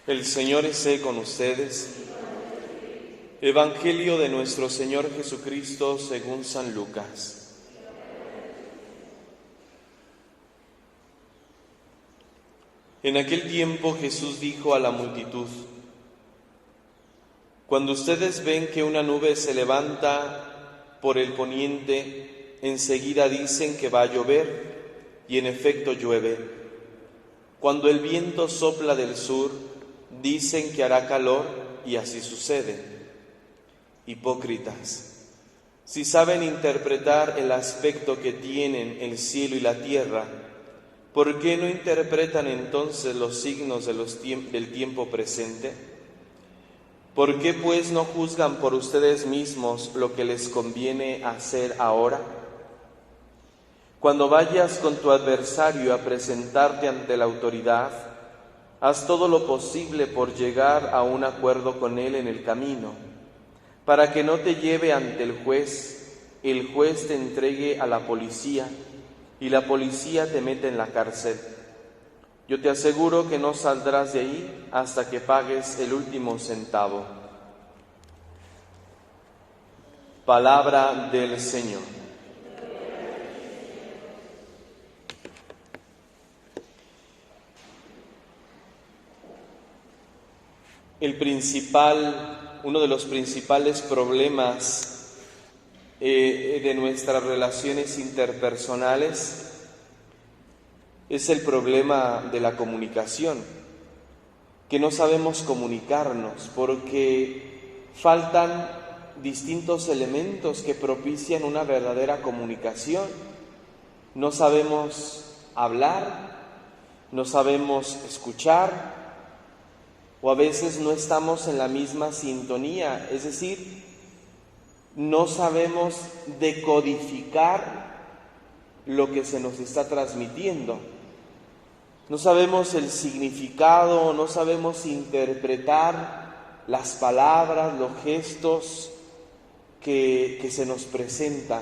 El Señor esté con ustedes. Evangelio de nuestro Señor Jesucristo según San Lucas. En aquel tiempo Jesús dijo a la multitud: Cuando ustedes ven que una nube se levanta por el poniente, enseguida dicen que va a llover, y en efecto llueve. Cuando el viento sopla del sur, dicen que hará calor, y así sucede. Hipócritas, si saben interpretar el aspecto que tienen el cielo y la tierra, ¿por qué no interpretan entonces los signos del tiempo presente? ¿Por qué pues no juzgan por ustedes mismos lo que les conviene hacer ahora? Cuando vayas con tu adversario a presentarte ante la autoridad, haz todo lo posible por llegar a un acuerdo con él en el camino, para que no te lleve ante el juez te entregue a la policía y la policía te mete en la cárcel. Yo te aseguro que no saldrás de ahí hasta que pagues el último centavo. Palabra del Señor. Uno de los principales problemas de nuestras relaciones interpersonales es el problema de la comunicación, que no sabemos comunicarnos porque faltan distintos elementos que propician una verdadera comunicación. No sabemos hablar, no sabemos escuchar, o a veces no estamos en la misma sintonía, es decir, no sabemos decodificar lo que se nos está transmitiendo. No sabemos el significado, no sabemos interpretar las palabras, los gestos que se nos presentan.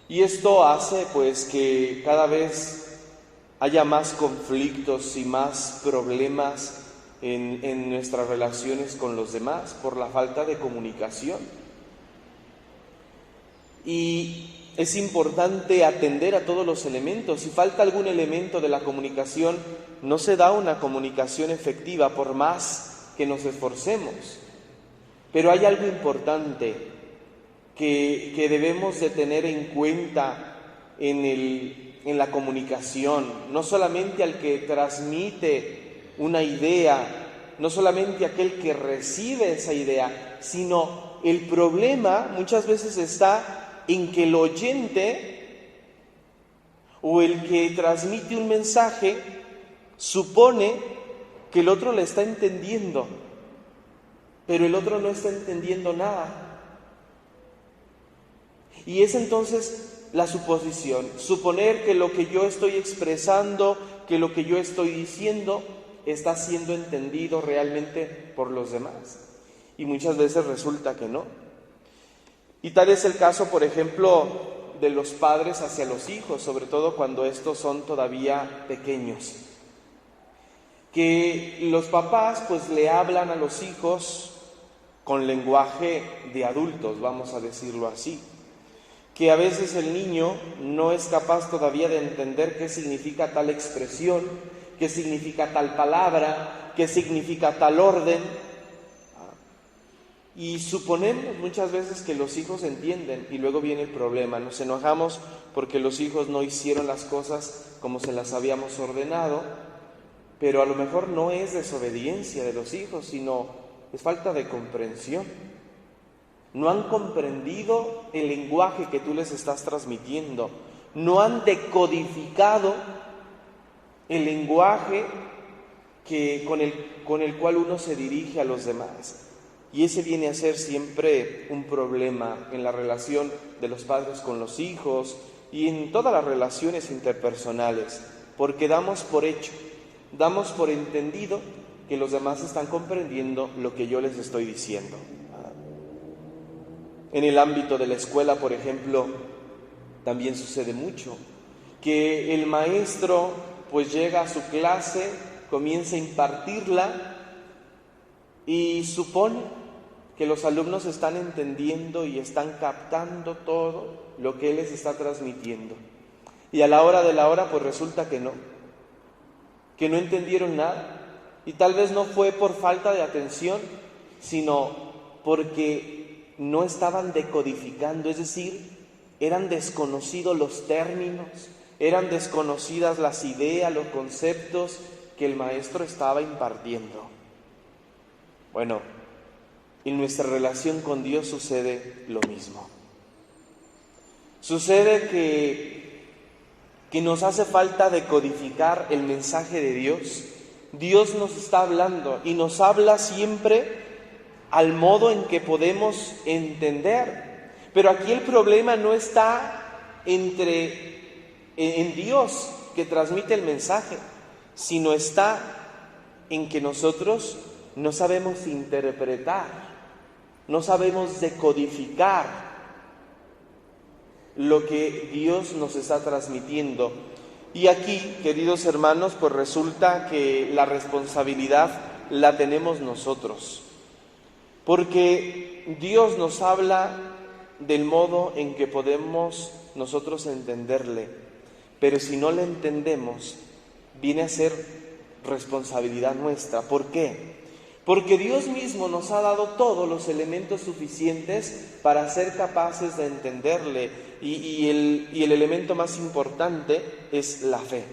Y esto hace pues que cada vez haya más conflictos y más problemas en nuestras relaciones con los demás por la falta de comunicación. Y es importante atender a todos los elementos. Si falta algún elemento de la comunicación, no se da una comunicación efectiva por más que nos esforcemos. Pero hay algo importante que debemos de tener en cuenta en la comunicación, no solamente al que transmite una idea, no solamente aquel que recibe esa idea, sino el problema muchas veces está en que el oyente o el que transmite un mensaje supone que el otro le está entendiendo, pero el otro no está entendiendo nada. Y es entonces la suposición, suponer que lo que yo estoy expresando, que lo que yo estoy diciendo, está siendo entendido realmente por los demás. Y muchas veces resulta que no. Y tal es el caso, por ejemplo, de los padres hacia los hijos, sobre todo cuando estos son todavía pequeños. Que los papás pues le hablan a los hijos con lenguaje de adultos, vamos a decirlo así. Que a veces el niño no es capaz todavía de entender qué significa tal expresión, qué significa tal palabra, qué significa tal orden. Y suponemos muchas veces que los hijos entienden y luego viene el problema. Nos enojamos porque los hijos no hicieron las cosas como se las habíamos ordenado, pero a lo mejor no es desobediencia de los hijos, sino es falta de comprensión. No han comprendido el lenguaje que tú les estás transmitiendo, no han decodificado el lenguaje con el cual uno se dirige a los demás. Y ese viene a ser siempre un problema en la relación de los padres con los hijos y en todas las relaciones interpersonales, porque damos por hecho, damos por entendido que los demás están comprendiendo lo que yo les estoy diciendo. En el ámbito de la escuela, por ejemplo, también sucede mucho, que el maestro pues llega a su clase, comienza a impartirla y supone que los alumnos están entendiendo y están captando todo lo que él les está transmitiendo. Y a la hora de la hora, pues resulta que no entendieron nada. Y tal vez no fue por falta de atención, sino porque no estaban decodificando, es decir, eran desconocidos los términos, eran desconocidas las ideas, los conceptos que el maestro estaba impartiendo. Bueno, en nuestra relación con Dios sucede lo mismo. Sucede que nos hace falta decodificar el mensaje de Dios. Dios nos está hablando y nos habla siempre al modo en que podemos entender. Pero aquí el problema no está en Dios que transmite el mensaje, sino está en que nosotros no sabemos interpretar, no sabemos decodificar lo que Dios nos está transmitiendo. Y aquí, queridos hermanos, pues resulta que la responsabilidad la tenemos nosotros, porque Dios nos habla del modo en que podemos nosotros entenderle, pero si no le entendemos, viene a ser responsabilidad nuestra. ¿Por qué? Porque Dios mismo nos ha dado todos los elementos suficientes para ser capaces de entenderle, y el elemento más importante es la fe.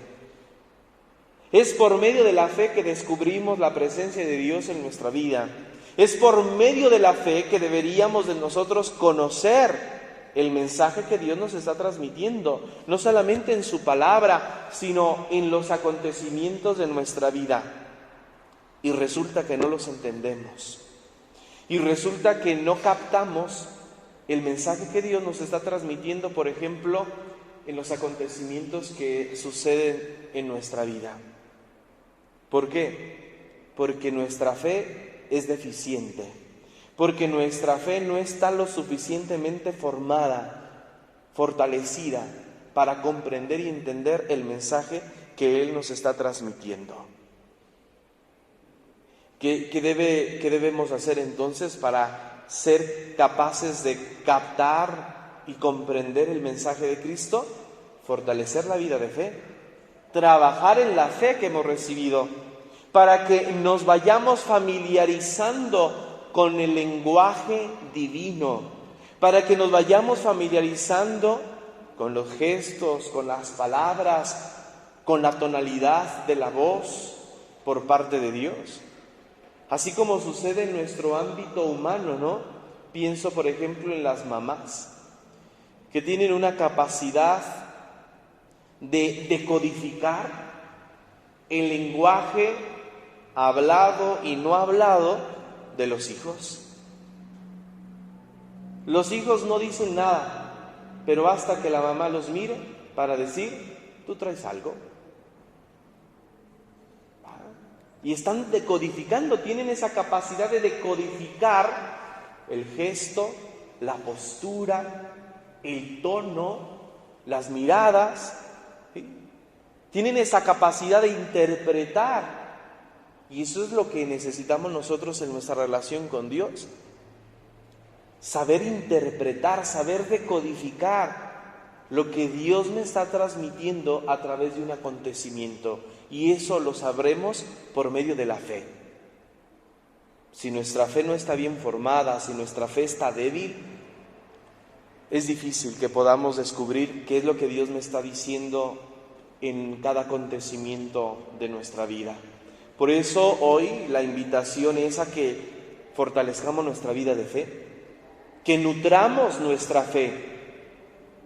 Es por medio de la fe que descubrimos la presencia de Dios en nuestra vida. Es por medio de la fe que deberíamos de nosotros conocer el mensaje que Dios nos está transmitiendo, no solamente en su palabra, sino en los acontecimientos de nuestra vida. Y resulta que no los entendemos. Y resulta que no captamos el mensaje que Dios nos está transmitiendo, por ejemplo, en los acontecimientos que suceden en nuestra vida. ¿Por qué? Porque nuestra fe es deficiente. Porque nuestra fe no está lo suficientemente formada, fortalecida, para comprender y entender el mensaje que Él nos está transmitiendo. ¿Qué debemos hacer entonces para ser capaces de captar y comprender el mensaje de Cristo? Fortalecer la vida de fe, trabajar en la fe que hemos recibido, para que nos vayamos familiarizando con el lenguaje divino, para que nos vayamos familiarizando con los gestos, con las palabras, con la tonalidad de la voz por parte de Dios. Así como sucede en nuestro ámbito humano, ¿no? Pienso, por ejemplo, en las mamás, que tienen una capacidad de decodificar el lenguaje hablado y no hablado de los hijos. Los hijos no dicen nada, pero basta que la mamá los mire para decir: ¿tú traes algo? Y están decodificando, tienen esa capacidad de decodificar el gesto, la postura, el tono, las miradas, ¿sí? Tienen esa capacidad de interpretar. Y eso es lo que necesitamos nosotros en nuestra relación con Dios. Saber interpretar, saber decodificar lo que Dios me está transmitiendo a través de un acontecimiento. Y eso lo sabremos por medio de la fe. Si nuestra fe no está bien formada, si nuestra fe está débil, es difícil que podamos descubrir qué es lo que Dios me está diciendo en cada acontecimiento de nuestra vida. Por eso hoy la invitación es a que fortalezcamos nuestra vida de fe, que nutramos nuestra fe,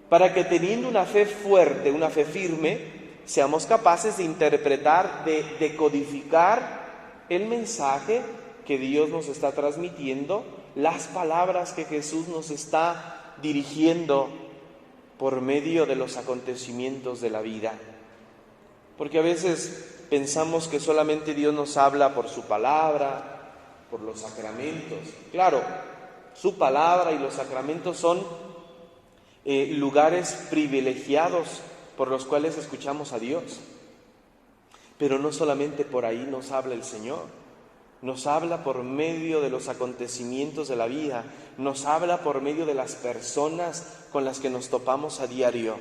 para que teniendo una fe fuerte, una fe firme, seamos capaces de interpretar, de decodificar el mensaje que Dios nos está transmitiendo, las palabras que Jesús nos está dirigiendo por medio de los acontecimientos de la vida. Porque a veces pensamos que solamente Dios nos habla por su palabra, por los sacramentos. Claro, su palabra y los sacramentos son lugares privilegiados por los cuales escuchamos a Dios. Pero no solamente por ahí nos habla el Señor. nos habla por medio de los acontecimientos de la vida, nos habla por medio de las personas con las que nos topamos a diario.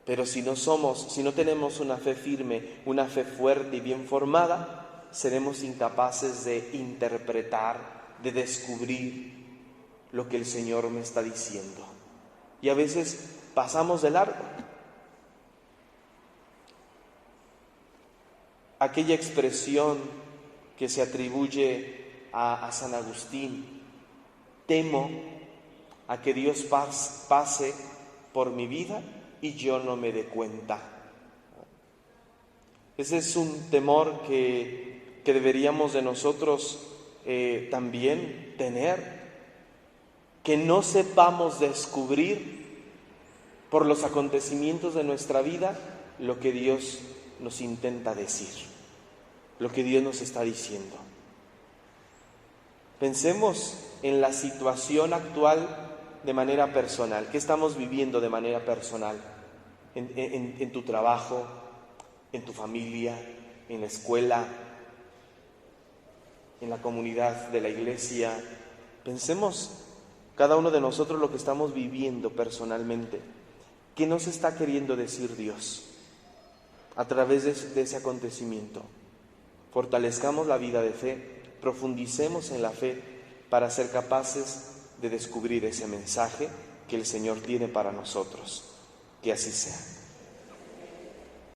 Pero si no tenemos una fe firme, una fe fuerte y bien formada, seremos incapaces de interpretar, de descubrir lo que el Señor me está diciendo. Y a veces pasamos de largo. Aquella expresión que se atribuye a San Agustín: temo a que Dios pase por mi vida y yo no me dé cuenta. Ese es un temor que deberíamos de nosotros también tener, que no sepamos descubrir por los acontecimientos de nuestra vida lo que Dios nos intenta decir, lo que Dios nos está diciendo. Pensemos en la situación actual de manera personal. ¿Qué estamos viviendo de manera personal? En tu trabajo, en tu familia, en la escuela, en la comunidad de la iglesia. Pensemos cada uno de nosotros lo que estamos viviendo personalmente. ¿Qué nos está queriendo decir Dios a través de ese acontecimiento? Fortalezcamos la vida de fe, profundicemos en la fe para ser capaces de descubrir ese mensaje que el Señor tiene para nosotros. Que así sea.